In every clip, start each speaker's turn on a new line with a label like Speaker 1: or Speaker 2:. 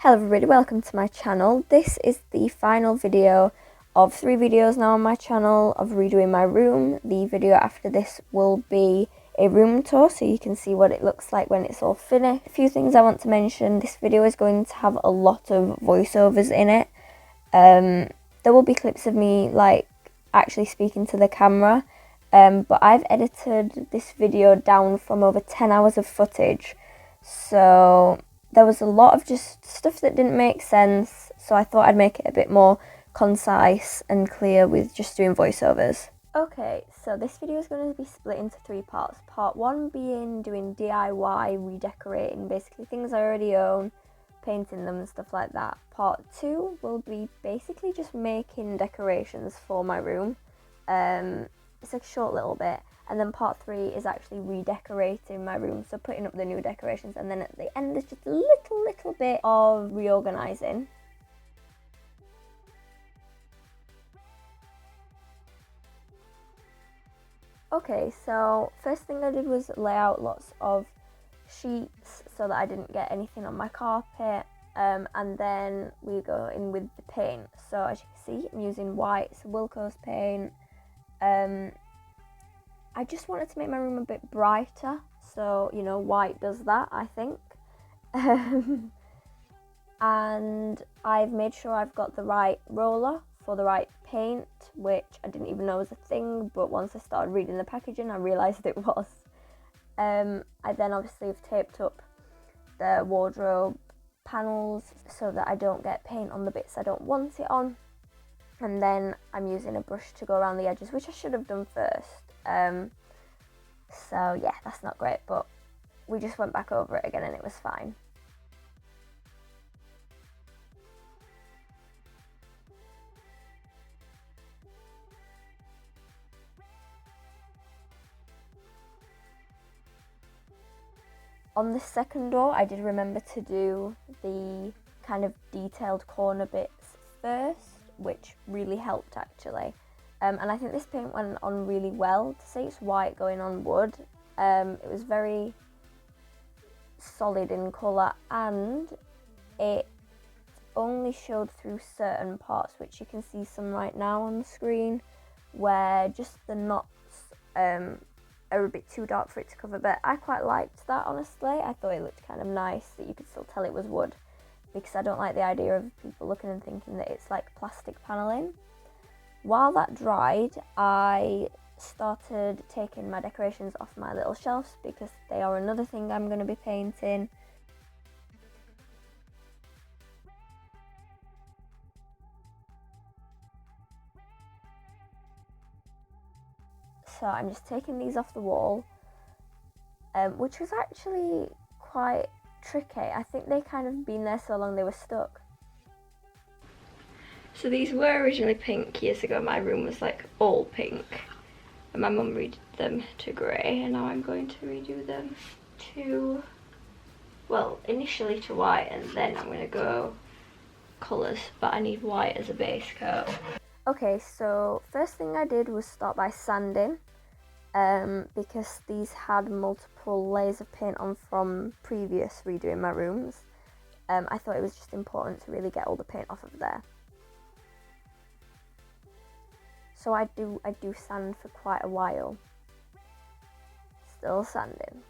Speaker 1: Hello everybody, welcome to my channel. This is the final video of 3 videos now on my channel of redoing my room. The video after this will be a room tour so you can see what it looks like when it's all finished. A few things I want to mention. This video is going to have a lot of voiceovers in it. There will be clips of me like actually speaking to the camera, but I've edited this video down from over 10 hours of footage, so there was a lot of just stuff that didn't make sense, so I thought I'd make it a bit more concise and clear with just doing voiceovers. Okay, so this video is going to be split into 3 parts. Part 1 being doing DIY, redecorating, basically things I already own, painting them and stuff like that. Part 2 will be basically just making decorations for my room. It's a short little bit. And then part 3 is actually redecorating my room, so putting up the new decorations, and then at the end there's just a little bit of reorganising. Okay, so first thing I did was lay out lots of sheets so that I didn't get anything on my carpet, and then we go in with the paint. So as you can see, I'm using white, so Wilco's paint. I just wanted to make my room a bit brighter, so, you know, white does that, I think. And I've made sure I've got the right roller for the right paint, which I didn't even know was a thing, but once I started reading the packaging, I realised it was. I then obviously have taped up the wardrobe panels so that I don't get paint on the bits I don't want it on. And then I'm using a brush to go around the edges, which I should have done first. So yeah, that's not great, but we just went back over it again and it was fine. On the second door, I did remember to do the kind of detailed corner bits first, which really helped actually. And I think this paint went on really well. To say it's white going on wood, it was very solid in colour, and it only showed through certain parts, which you can see some right now on the screen, where just the knots are a bit too dark for it to cover, but I quite liked that, honestly. I thought it looked kind of nice that you could still tell it was wood, because I don't like the idea of people looking and thinking that it's like plastic panelling. While that dried, I started taking my decorations off my little shelves because they are another thing I'm going to be painting. So I'm just taking these off the wall, which was actually quite tricky. I think they kind of been there so long they were stuck. So these were originally pink years ago. My room was like all pink, and my mum redid them to grey, and now I'm going to redo them to, well, initially to white, and then I'm going to go colours, but I need white as a base coat. Okay, so first thing I did was start by sanding, because these had multiple layers of paint on from previous redoing my rooms. I thought it was just important to really get all the paint off of there. So I do sand for quite a while. Still sanding.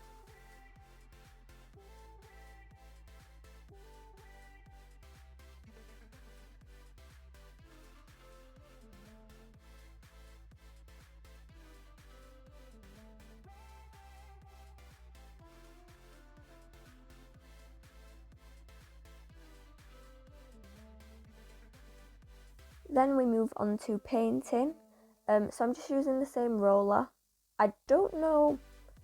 Speaker 1: Then we move on to painting. So I'm just using the same roller. I don't know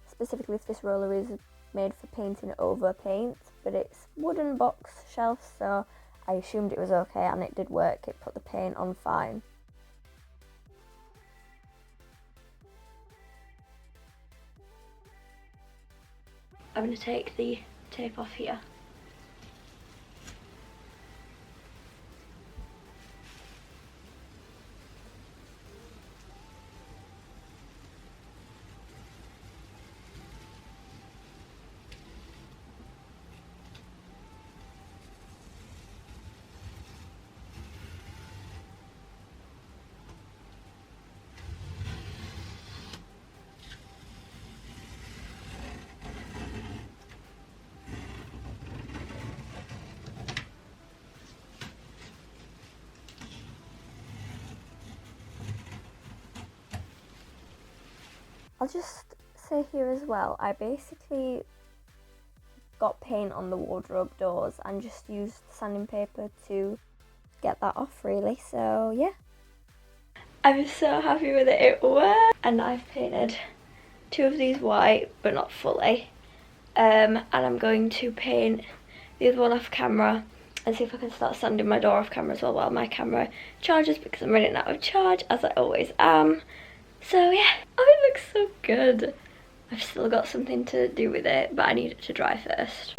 Speaker 1: specifically if this roller is made for painting over paint, but it's wooden box shelf, so I assumed it was okay, and it did work. It put the paint on fine. I'm going to take the tape off here. I'll just say here as well, I basically got paint on the wardrobe doors and just used sanding paper to get that off really, so yeah. I'm so happy with it, it worked! And I've painted 2 of these white, but not fully. And I'm going to paint the other one off camera and see if I can start sanding my door off camera as well while my camera charges, because I'm running out of charge, as I always am. So yeah, oh, it looks so good. I've still got something to do with it, but I need it to dry first.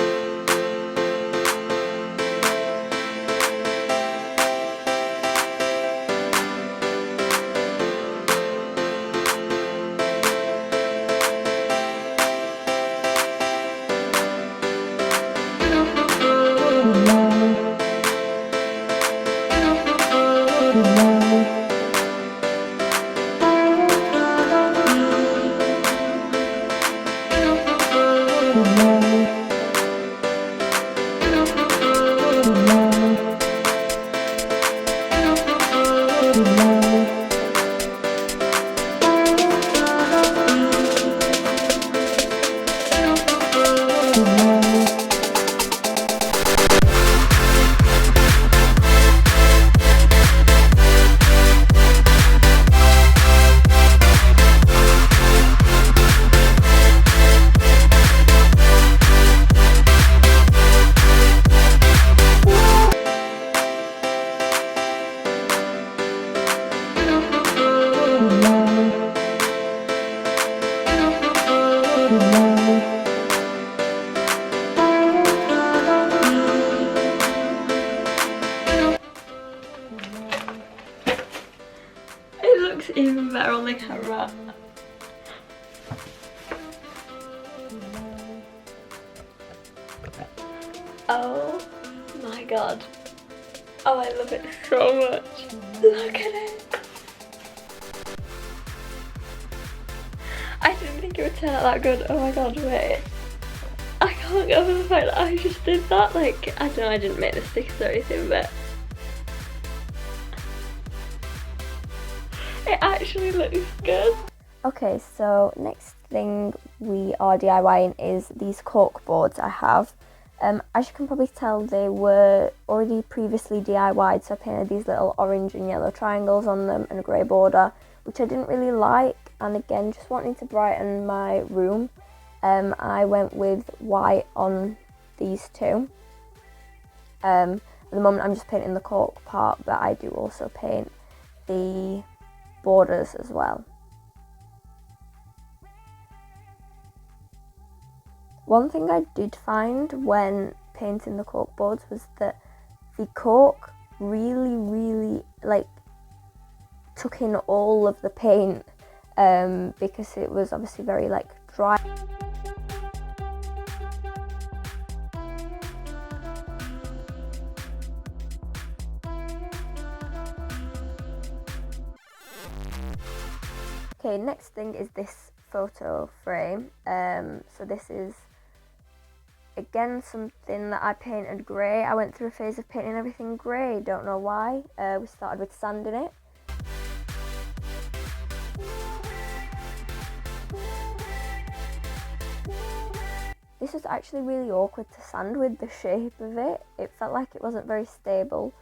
Speaker 1: It looks even better on the camera. Oh my god. Oh, I love it so much. Look at it. I didn't think it would turn out that good. Oh my god, wait. I can't get over the fact that I just did that. Like, I don't know, I didn't make the stickers or anything, but it actually looks good. Okay, so next thing we are DIYing is these cork boards I have. As you can probably tell, they were already previously DIY'd, so I painted these little orange and yellow triangles on them and a grey border, which I didn't really like, and again, just wanting to brighten my room, I went with white on these two. At the moment I'm just painting the cork part, but I do also paint the borders as well. One thing I did find when painting the cork boards was that the cork really like took in all of the paint, because it was obviously very like dry. Okay, next thing is this photo frame. So this is again something that I painted grey. I went through a phase of painting everything grey, don't know why. We started with sanding it. This was actually really awkward to sand with the shape of it. It felt like it wasn't very stable,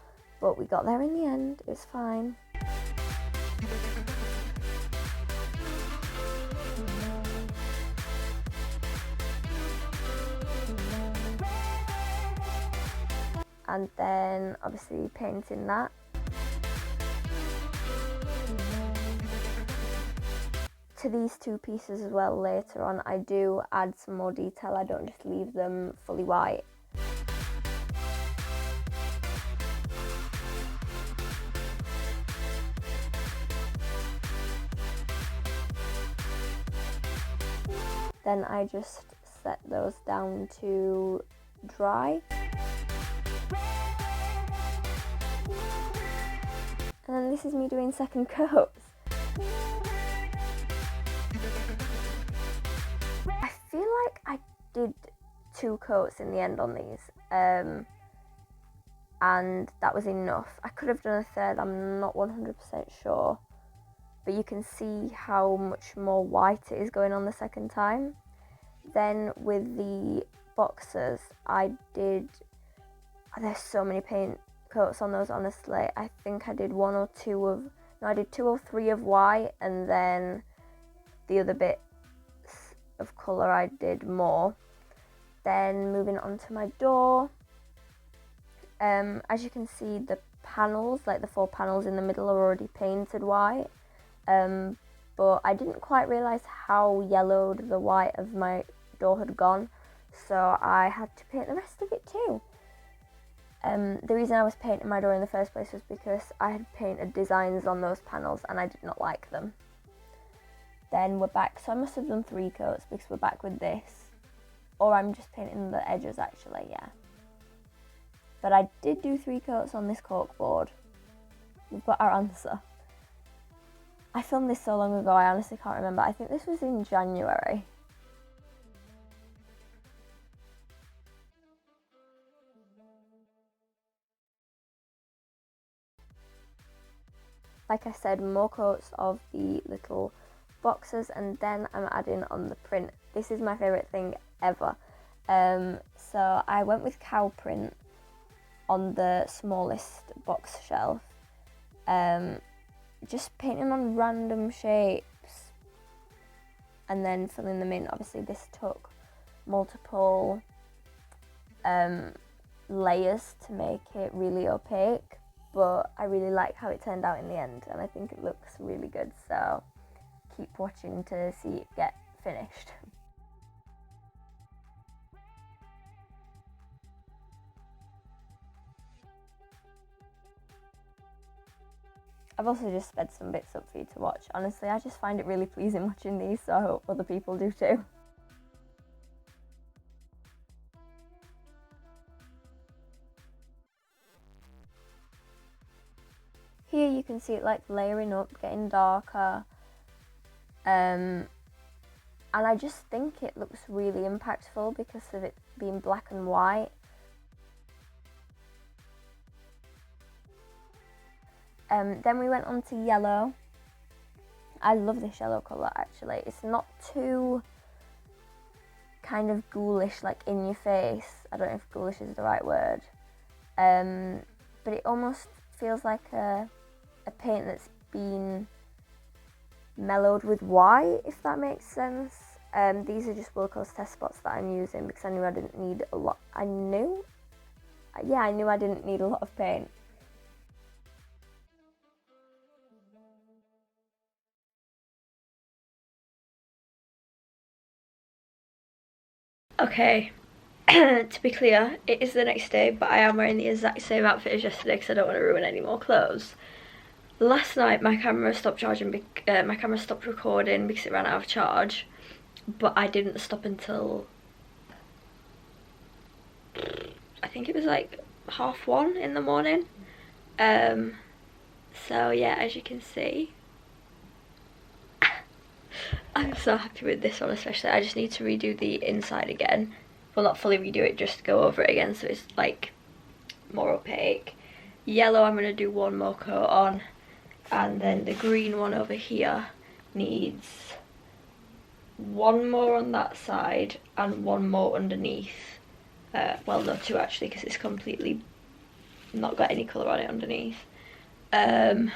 Speaker 1: but we got there in the end, it's fine. And then obviously painting that. To these two pieces as well later on, I do add some more detail, I don't just leave them fully white. Then I just set those down to dry. And then this is me doing second coats. I feel like I did 2 coats in the end on these, and that was enough. I could have done a third, I'm not 100% sure. but you can see how much more white it is going on the second time. Then with the boxers, there's so many paint coats on those, honestly. I think I did I did 2 or 3 of white, and then the other bits of colour I did more. Then moving on to my door, as you can see, the panels, like the 4 panels in the middle, are already painted white, but I didn't quite realise how yellowed the white of my door had gone, so I had to paint the rest of it too. The reason I was painting my door in the first place was because I had painted designs on those panels and I did not like them. Then we're back, so I must have done 3 coats because we're back with this, or I'm just painting the edges actually, yeah. But I did do 3 coats on this corkboard. We've got our answer. I filmed this so long ago, I honestly can't remember. I think this was in January. Like I said, more coats of the little boxes, and then I'm adding on the print. This is my favourite thing ever. So I went with cow print on the smallest box shelf. Just painting on random shapes and then filling them in. Obviously this took multiple layers to make it really opaque, but I really like how it turned out in the end, and I think it looks really good, so keep watching to see it get finished. I've also just sped some bits up for you to watch. Honestly, I just find it really pleasing watching these, so I hope other people do too. Here you can see it like layering up, getting darker, and I just think it looks really impactful because of it being black and white. Then we went on to yellow. I love this yellow colour actually. It's not too kind of ghoulish, like in your face. I don't know if ghoulish is the right word. But it almost feels like a paint that's been mellowed with white, if that makes sense. These are just Wilco's test spots that I'm using because I knew I didn't need a lot. I knew I didn't need a lot of paint. Okay, to be clear, it is the next day, but I am wearing the exact same outfit as yesterday because I don't want to ruin any more clothes. Last night my camera stopped charging, my camera stopped recording because it ran out of charge, but I didn't stop until I think it was like 1:30 in the morning. So yeah, as you can see, I'm so happy with this one especially. I just need to redo the inside again. Well, not fully redo it, just go over it again so it's like more opaque. Yellow I'm going to do 1 more coat on, and then the green one over here needs 1 more on that side and 1 more underneath. Well, no, 2 actually, because it's completely not got any colour on it underneath. And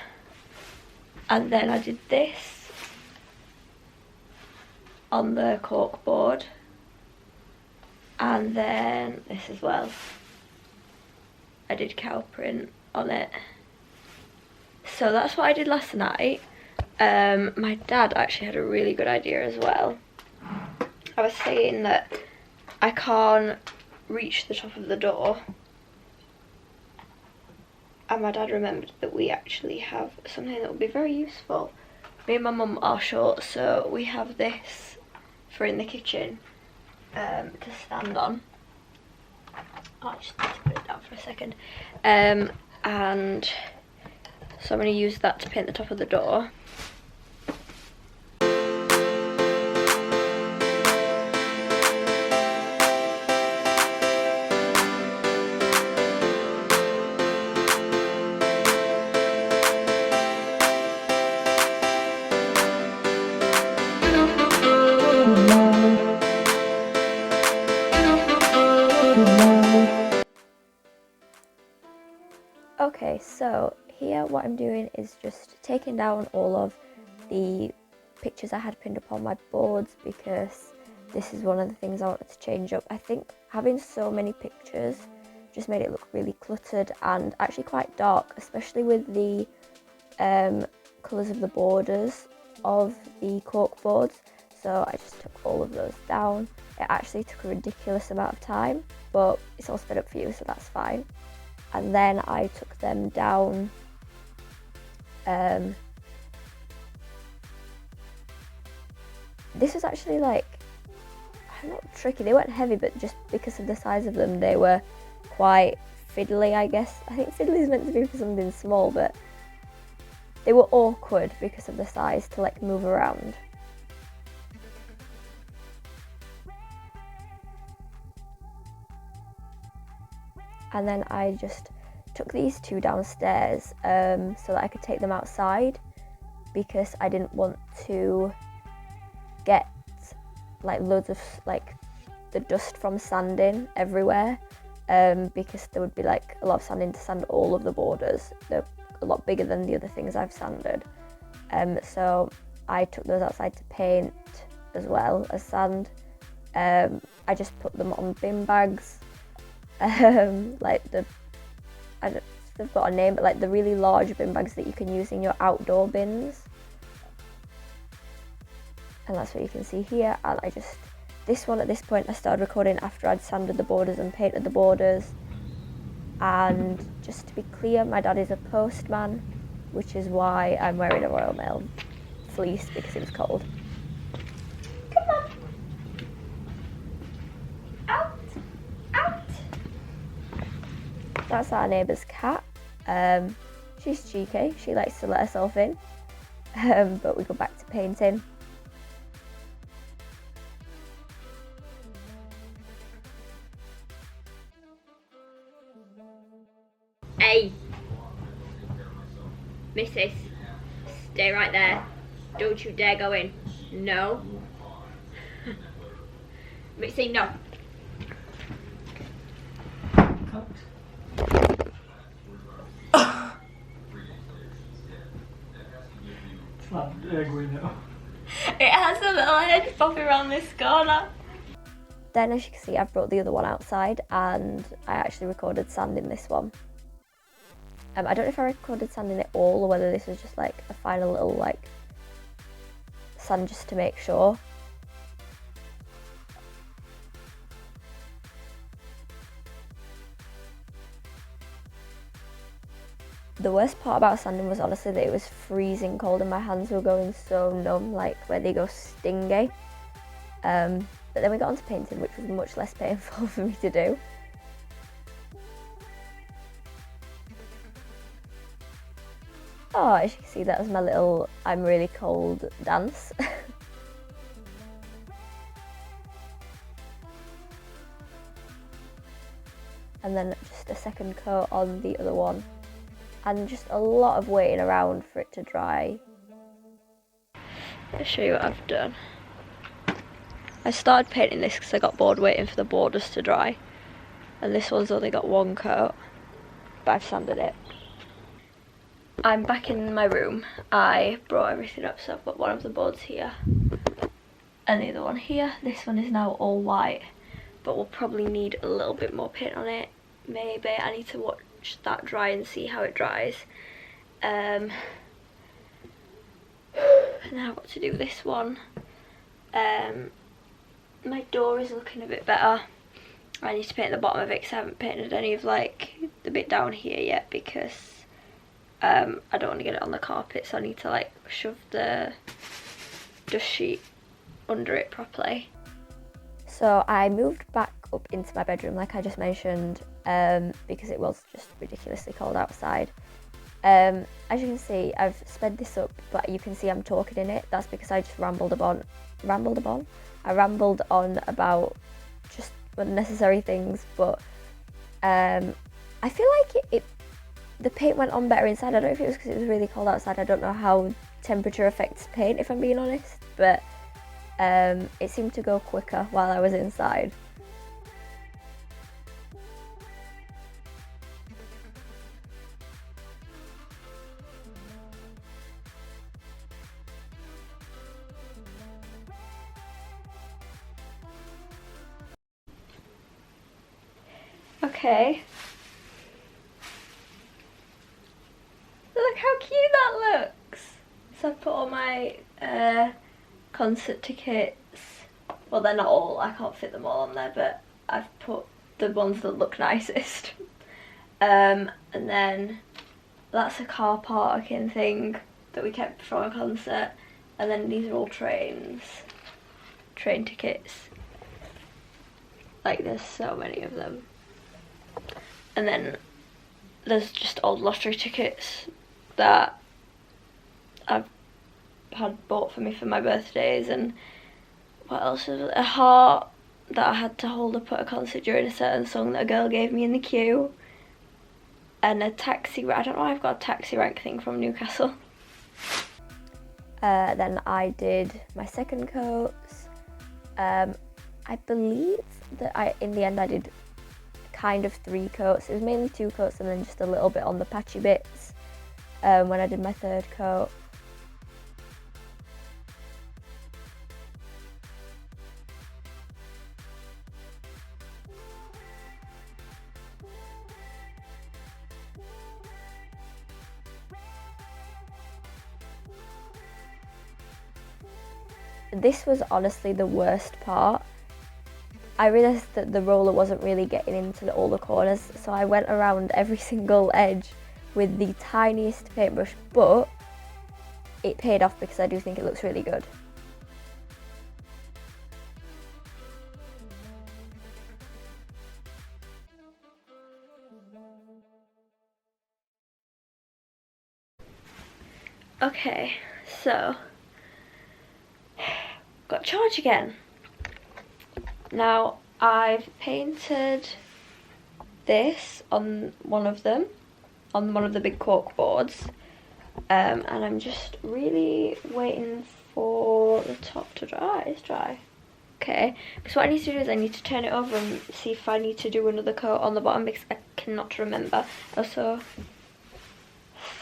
Speaker 1: then I did this on the cork board, and then this as well. I did cow print on it. So that's what I did last night. My dad actually had a really good idea as well. I was saying that I can't reach the top of the door, and my dad remembered that we actually have something that would be very useful. Me and my mum are short, so we have this for in the kitchen to stand on. Oh, I just need to put it down for a second. And so I'm going to use that to paint the top of the door. So here what I'm doing is just taking down all of the pictures I had pinned up on my boards, because this is one of the things I wanted to change up. I think having so many pictures just made it look really cluttered and actually quite dark, especially with the colours of the borders of the cork boards. So I just took all of those down. It actually took a ridiculous amount of time, but it's all sped up for you, so that's fine. And then I took them down this was actually like, not tricky, they weren't heavy, but just because of the size of them they were quite fiddly, I guess. I think fiddly is meant to be for something small, but they were awkward because of the size to like move around. And then I just took these two downstairs so that I could take them outside, because I didn't want to get like loads of like the dust from sanding everywhere, because there would be like a lot of sanding to sand all of the borders. They're a lot bigger than the other things I've sanded, so I took those outside to paint as well as sand. I just put them on bin bags, like they've got a name, but like the really large bin bags that you can use in your outdoor bins. And that's what you can see here. And this one at this point I started recording after I'd sanded the borders and painted the borders. And just to be clear, my dad is a postman, which is why I'm wearing a Royal Mail fleece, because it was cold. Come on! Out! Out! That's our neighbour's cat. She's cheeky, she likes to let herself in. But we go back to painting. Hey, Mrs. Stay right there. Don't you dare go in. No. Say no. It has a little head popping around this corner. Then, as you can see, I've brought the other one outside and I actually recorded sanding this one. I don't know if I recorded sanding it all or whether this was just like a final little like sand just to make sure. The worst part about sanding was honestly that it was freezing cold and my hands were going so numb, like where they go stingy. But then we got onto painting, which was much less painful for me to do. Oh, as you can see, that was my little I'm really cold dance. And then just a second coat on the other one. And just a lot of waiting around for it to dry. I'll show you what I've done. I started painting this because I got bored waiting for the borders to dry. And this one's only got one coat, but I've sanded it. I'm back in my room. I brought everything up, so I've got one of the boards here and the other one here. This one is now all white, but we'll probably need a little bit more paint on it. Maybe. I need to watch that dry and see how it dries. And then I've got to do this one. My door is looking a bit better. I need to paint the bottom of it because I haven't painted any of like the bit down here yet, because I don't want to get it on the carpet, so I need to like shove the dust sheet under it properly. So I moved back up into my bedroom like I just mentioned, because it was just ridiculously cold outside. As you can see, I've sped this up, but you can see I'm talking in it. That's because I just rambled on about just unnecessary things, but I feel like the paint went on better inside. I don't know if it was because it was really cold outside. I don't know how temperature affects paint, if I'm being honest, but it seemed to go quicker while I was inside. Okay. Look how cute that looks. So I've put all my concert tickets. Well, they're not all, I can't fit them all on there, but I've put the ones that look nicest. And then that's a car parking thing that we kept from a concert. And then these are all train tickets. Like, there's so many of them. And then there's just old lottery tickets that I've had bought for me for my birthdays. And what else is it? A heart that I had to hold up at a concert during a certain song that a girl gave me in the queue. And a taxi, I don't know why I've got a taxi rank thing from Newcastle. Then I did my second coats. I believe that in the end I did kind of 3 coats. It was mainly 2 coats and then just a little bit on the patchy bits when I did my third coat. This was honestly the worst part. I realised that the roller wasn't really getting into all the corners, so I went around every single edge with the tiniest paintbrush, but it paid off because I do think it looks really good. Okay, so got charge again. Now I've painted this on one of them, on one of the big cork boards, and I'm just really waiting for the top to dry. It's dry. Okay, because what I need to do is I need to turn it over and see if I need to do another coat on the bottom because I cannot remember. Also,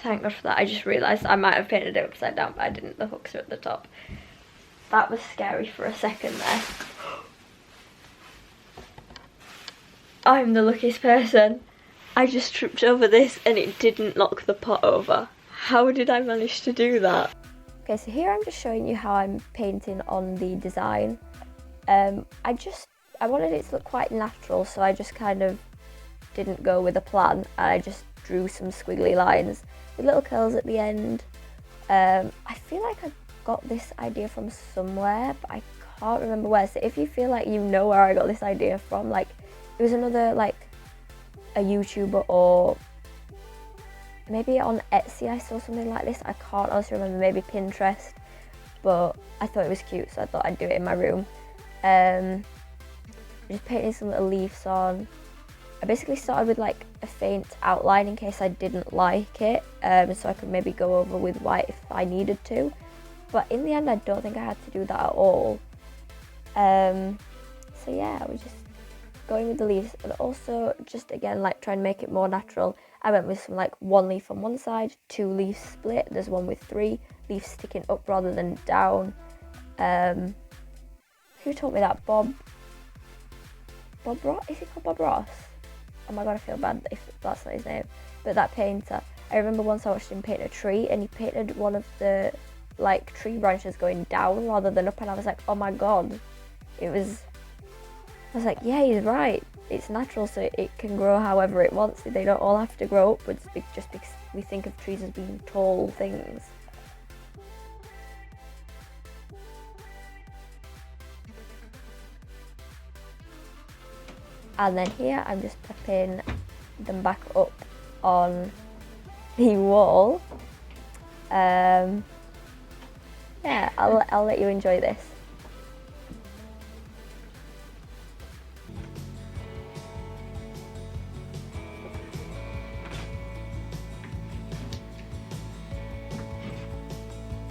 Speaker 1: thank God for that. I just realised I might have painted it upside down, but I didn't. The hooks are at the top. That was scary for a second there. I'm the luckiest person. I just tripped over this and it didn't knock the pot over. How did I manage to do that? Okay, so here I'm just showing you how I'm painting on the design. I wanted it to look quite natural, so I just kind of didn't go with a plan and I just drew some squiggly lines with little curls at the end. I feel like I got this idea from somewhere, but I can't remember where. So if you feel like you know where I got this idea from, like it was another, like a YouTuber, or maybe on Etsy I saw something like this. I can't honestly remember, maybe Pinterest, but I thought it was cute, so I thought I'd do it in my room. Just painting some little leaves on. I basically started with like a faint outline in case I didn't like it, so I could maybe go over with white if I needed to. But in the end, I don't think I had to do that at all. So yeah, I was just going with the leaves, and also just again like trying to make it more natural. I went with some like 1 leaf on one side, 2 leaves split. There's one with 3 leaves sticking up rather than down. Who taught me that? Bob Ross? Is he called Bob Ross? Oh my god, I feel bad if that's not his name. But that painter, I remember once I watched him paint a tree, and he painted one of the like tree branches going down rather than up, and I was like, oh my god. I was like, yeah, he's right. It's natural, so it can grow however it wants. They don't all have to grow upwards just because we think of trees as being tall things. And then here I'm just popping them back up on the wall. Yeah, I'll let you enjoy this.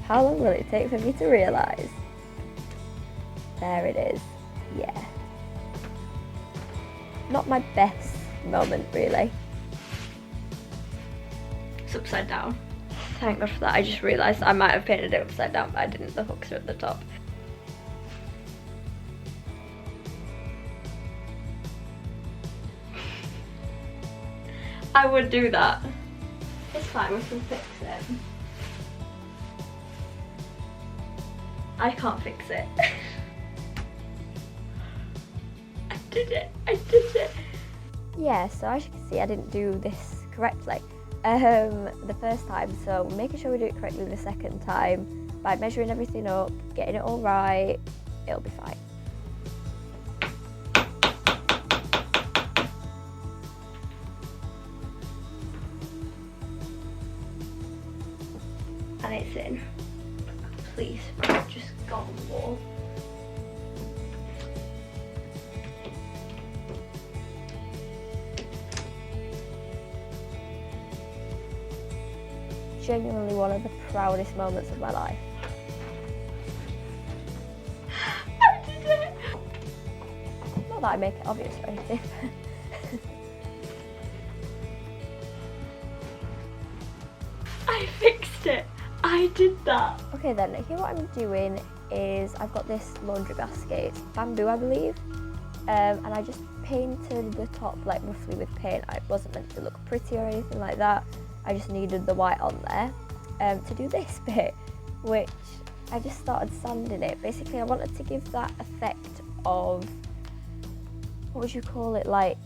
Speaker 1: How long will it take for me to realise? There it is. Yeah. Not my best moment, really. It's upside down. Thank God for that. I just realised I might have painted it upside down, but I didn't. The hooks are at the top. I would do that. It's fine, we can fix it. I can't fix it. I did it, I did it. Yeah, so as you can see, I didn't do this correctly the first time, so making sure we do it correctly the second time by measuring everything up, getting it all right, it'll be fine. And it's in. Please, right, just got on the wall. Genuinely one of the proudest moments of my life. I did it! Not that I make it obvious or anything. I fixed it! I did that! Okay then, here what I'm doing is I've got this laundry basket, it's bamboo I believe, and I just painted the top like roughly with paint. It wasn't meant to look pretty or anything like that. I just needed the white on there to do this bit, which I just started sanding it. Basically, I wanted to give that effect of, what would you call it, like,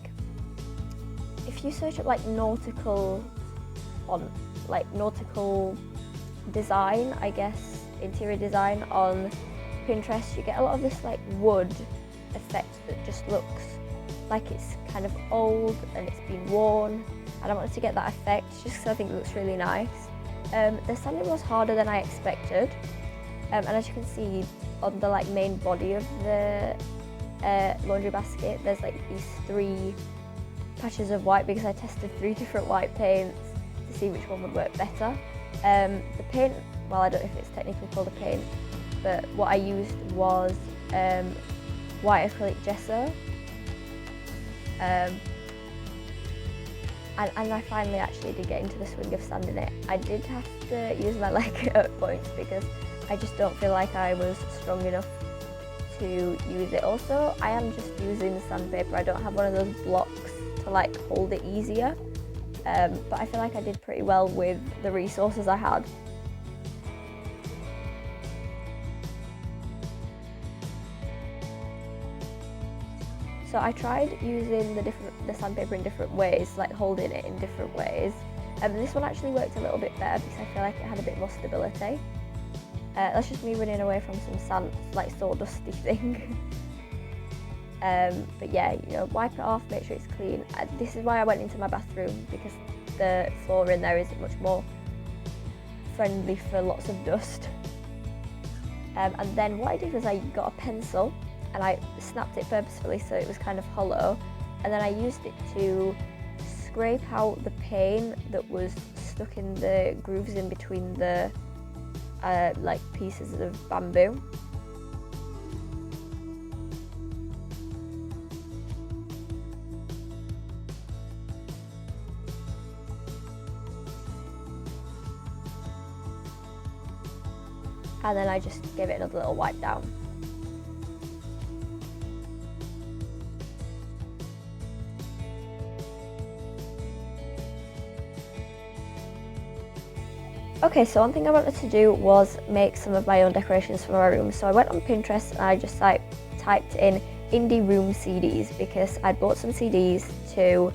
Speaker 1: if you search up like nautical design, I guess, interior design on Pinterest, you get a lot of this like wood effect that just looks like it's kind of old and it's been worn. And I wanted to get that effect just because I think it looks really nice. The sanding was harder than I expected, and as you can see on the like main body of the laundry basket, there's like these 3 patches of white because I tested 3 different white paints to see which one would work better. The paint, well, I don't know if it's technically called a paint, but what I used was white acrylic gesso. And I finally actually did get into the swing of sanding it. I did have to use my leg at points because I just don't feel like I was strong enough to use it. Also, I am just using sandpaper. I don't have one of those blocks to like hold it easier. But I feel like I did pretty well with the resources I had. So I tried using the sandpaper in different ways, like holding it in different ways. This one actually worked a little bit better because I feel like it had a bit more stability. That's just me running away from some sand, like sawdusty thing. But yeah, you know, wipe it off, make sure it's clean. This is why I went into my bathroom, because the floor in there is much more friendly for lots of dust. And then what I did was I got a pencil and I snapped it purposefully so it was kind of hollow, and then I used it to scrape out the paint that was stuck in the grooves in between the like pieces of bamboo. And then I just gave it another little wipe down. Okay, so one thing I wanted to do was make some of my own decorations for my room. So I went on Pinterest and I just like typed in indie room CDs because I'd bought some CDs to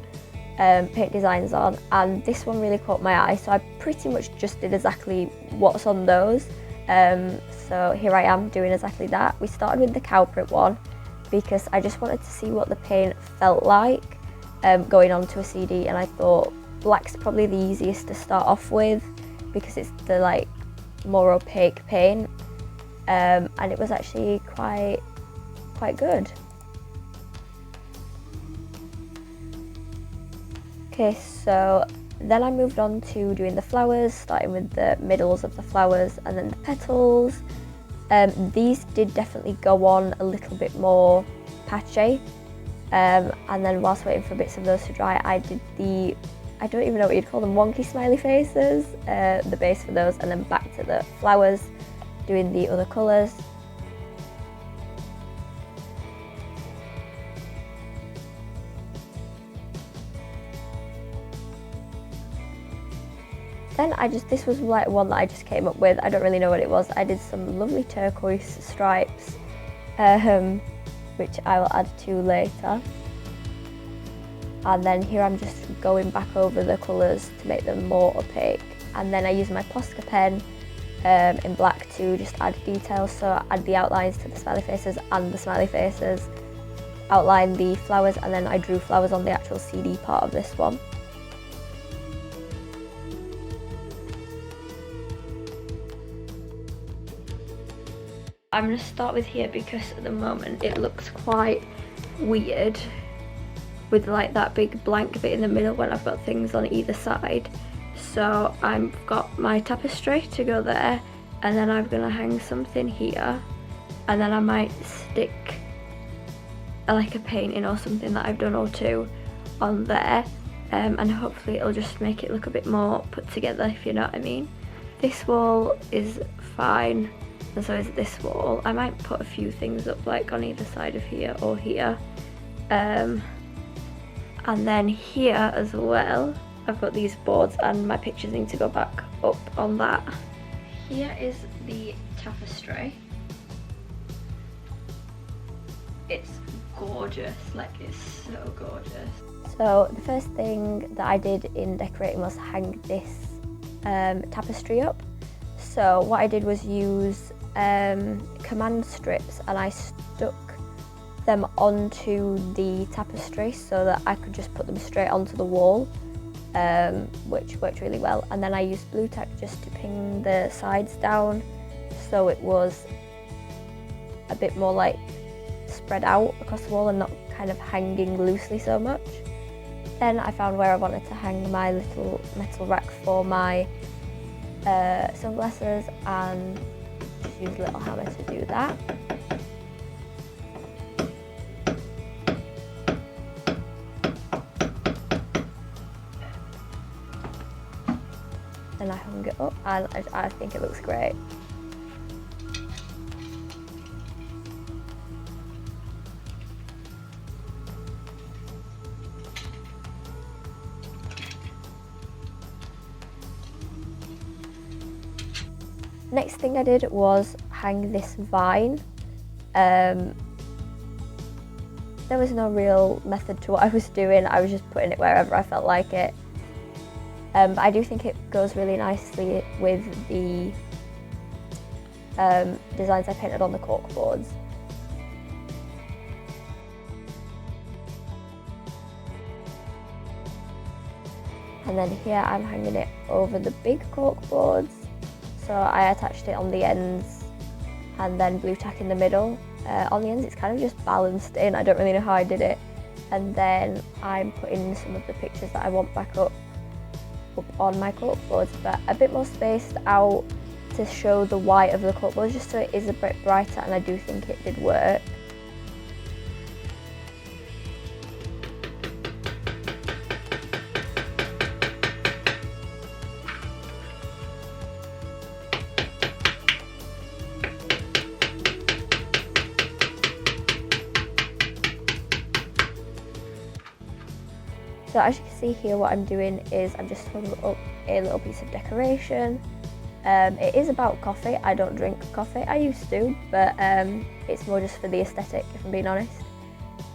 Speaker 1: paint designs on, and this one really caught my eye. So I pretty much just did exactly what's on those. So here I am doing exactly that. We started with the cow print one because I just wanted to see what the paint felt like going onto a CD, and I thought black's probably the easiest to start off with because it's the like more opaque paint, and it was actually quite good. Okay, so then I moved on to doing the flowers, starting with the middles of the flowers and then the petals. These did definitely go on a little bit more patchy, and then whilst waiting for bits of those to dry, I did the, I don't even know what you'd call them, wonky smiley faces, the base for those, and then back to the flowers, doing the other colours. Then this was like one that I just came up with. I don't really know what it was. I did some lovely turquoise stripes, which I will add to later. And then here I'm just going back over the colours to make them more opaque. And then I use my Posca pen in black to just add details, so add the outlines to the smiley faces and the smiley faces, outline the flowers, and then I drew flowers on the actual CD part of this one. I'm going to start with here because at the moment it looks quite weird with like that big blank bit in the middle when I've got things on either side. So I've got my tapestry to go there, and then I'm going to hang something here, and then I might stick like a painting or something that I've done or two on there, and hopefully it'll just make it look a bit more put together, if you know what I mean. This wall is fine, and so is this wall. I might put a few things up like on either side of here or here, and then here as well I've got these boards and my pictures need to go back up on that. Here is the tapestry. It's gorgeous, like it's so gorgeous. So the first thing that I did in decorating was hang this tapestry up. So what I did was use command strips, and I stuck them onto the tapestry so that I could just put them straight onto the wall, which worked really well. And then I used blue tack just to pin the sides down so it was a bit more like spread out across the wall and not kind of hanging loosely so much. Then I found where I wanted to hang my little metal rack for my sunglasses, and just use a little hammer to do that. And I hung it up, and I think it looks great. Next thing I did was hang this vine. There was no real method to what I was doing, I was just putting it wherever I felt like it. But I do think it goes really nicely with the designs I painted on the cork boards. And then here I'm hanging it over the big cork boards. So I attached it on the ends and then blue tack in the middle. On the ends it's kind of just balanced in, I don't really know how I did it. And then I'm putting some of the pictures that I want back up on my cork boards, but a bit more spaced out to show the white of the cork boards, just so it is a bit brighter, and I do think it did work. So as you can see here, what I'm doing is I'm just hung up a little piece of decoration. It is about coffee. I don't drink coffee. I used to, but it's more just for the aesthetic, if I'm being honest.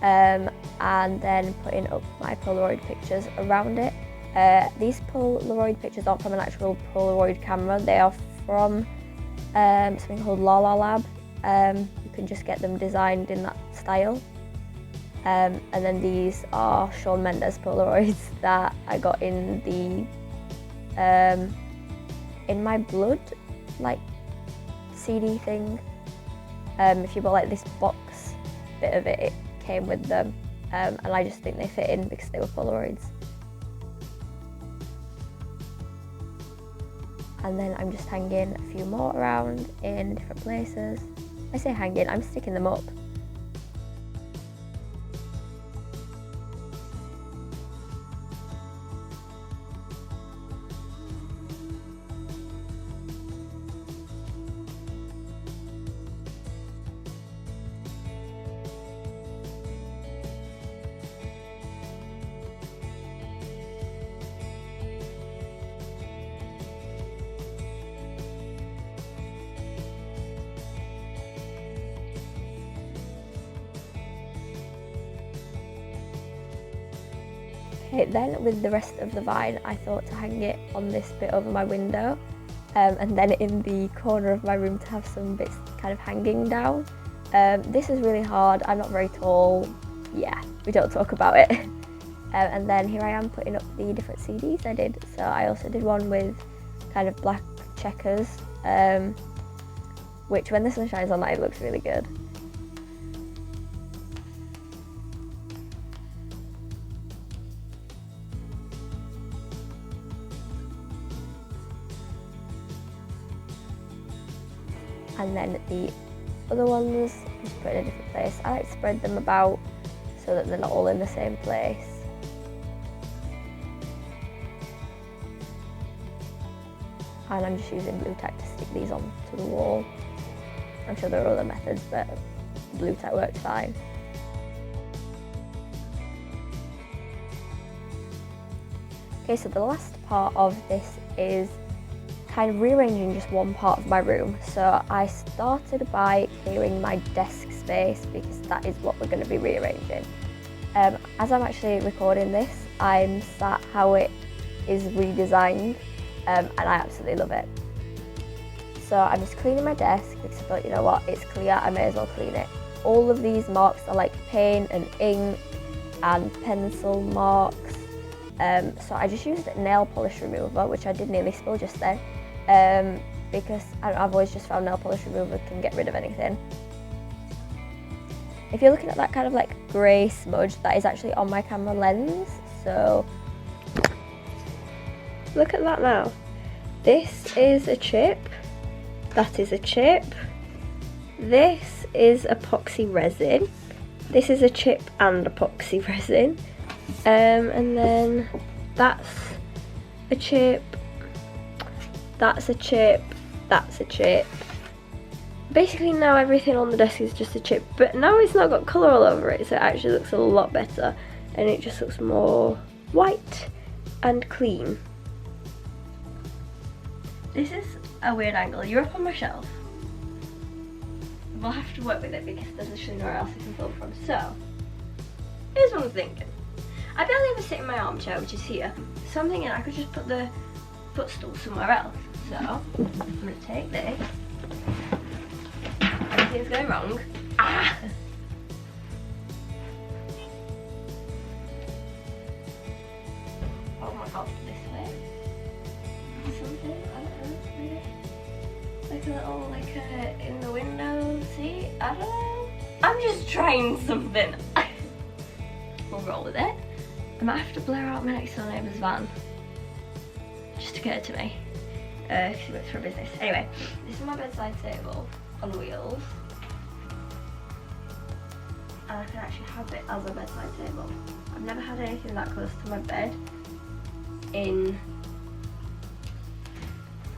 Speaker 1: And then putting up my Polaroid pictures around it. These Polaroid pictures aren't from an actual Polaroid camera. They are from something called La La Lab. You can just get them designed in that style. And then these are Shawn Mendes Polaroids that I got in the In My Blood like CD thing. If you bought like this box bit of it, it came with them, and I just think they fit in because they were Polaroids. And then I'm just hanging a few more around in different places. I say hanging, I'm sticking them up. Okay, then with the rest of the vine, I thought to hang it on this bit over my window, and then in the corner of my room to have some bits kind of hanging down. This is really hard. I'm not very tall. Yeah, we don't talk about it. And then here I am putting up the different CDs I did. So I also did one with kind of black checkers, which when the sun shines on it looks really good. And then the other ones, just put in a different place. I like to spread them about so that they're not all in the same place. And I'm just using blue tack to stick these onto the wall. I'm sure there are other methods, but blue tack works fine. Okay, so the last part of this is kind of rearranging just one part of my room. So I started by clearing my desk space because that is what we're going to be rearranging. As I'm actually recording this, I'm sat how it is redesigned, and I absolutely love it. So I'm just cleaning my desk because I thought, you know what, it's clear, I may as well clean it. All of these marks are like paint and ink and pencil marks. So I just used nail polish remover, which I did nearly spill just then, because I've always just found nail polish remover can get rid of anything. If you're looking at that kind of like grey smudge, that is actually on my camera lens, so look at that now. This is a chip, that is a chip, this is epoxy resin, this is a chip and epoxy resin, and then that's a chip, that's a chip, that's a chip. Basically now everything on the desk is just a chip, but now it's not got colour all over it, so it actually looks a lot better and it just looks more white and clean. This is a weird angle. You're up on my shelf. We'll have to work with it because there's literally nowhere else I can film from. So, here's what I'm thinking. I barely ever sit in my armchair, which is here, so I'm thinking I could just put the footstool somewhere else. So, I'm going to take this. Everything's going wrong. Ah! Oh my god, this way? Something, I don't know, maybe. Like a little, in the window seat? I don't know. I'm just trying something. We'll roll with it. I might have to blur out my next door neighbour's van. Just occurred to me. Because he works for a business. Anyway, this is my bedside table on wheels. And I can actually have it as a bedside table. I've never had anything that close to my bed in,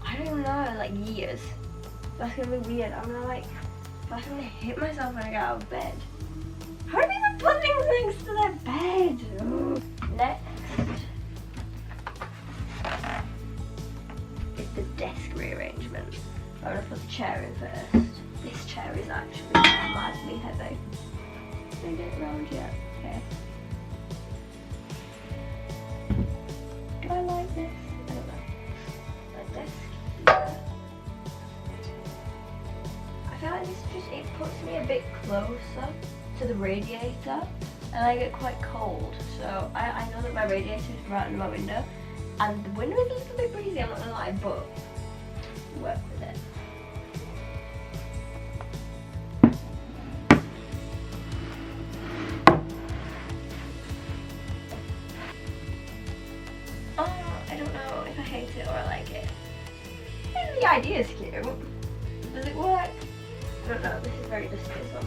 Speaker 1: I don't even know, like years. That's gonna be weird. I'm gonna hit myself when I get out of bed. How do people put things next to their bed? Ugh. Next is the desk rearrangement. I'm gonna put the chair in first. This chair is actually madly heavy. Can I get it around yet? Okay. Do I like this? I don't know. The desk here. I feel like it puts me a bit closer to the radiator, and I get quite cold. So I know that my radiator is right under my window, and the window is a little bit breezy, I'm not gonna lie, but work with it. I don't know if I hate it or I like it. The idea is cute. Does it work? I don't know, this is very dusty as well.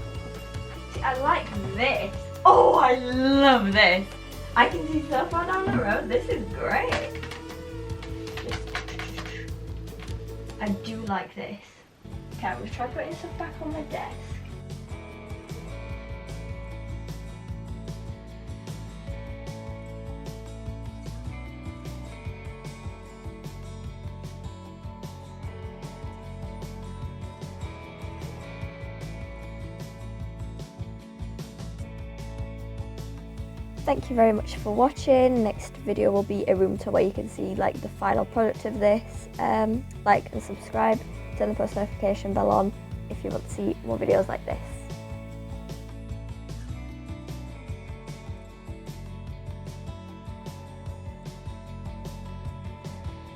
Speaker 1: See, I like this. Oh, I love this. I can see so far down the road. This is great. I do like this. Okay, I'm going to try putting stuff back on my desk. thank you very much for watching. Next video will be a room tour where you can see like the final product of this. Like and subscribe, turn the post notification bell on if you want to see more videos like this.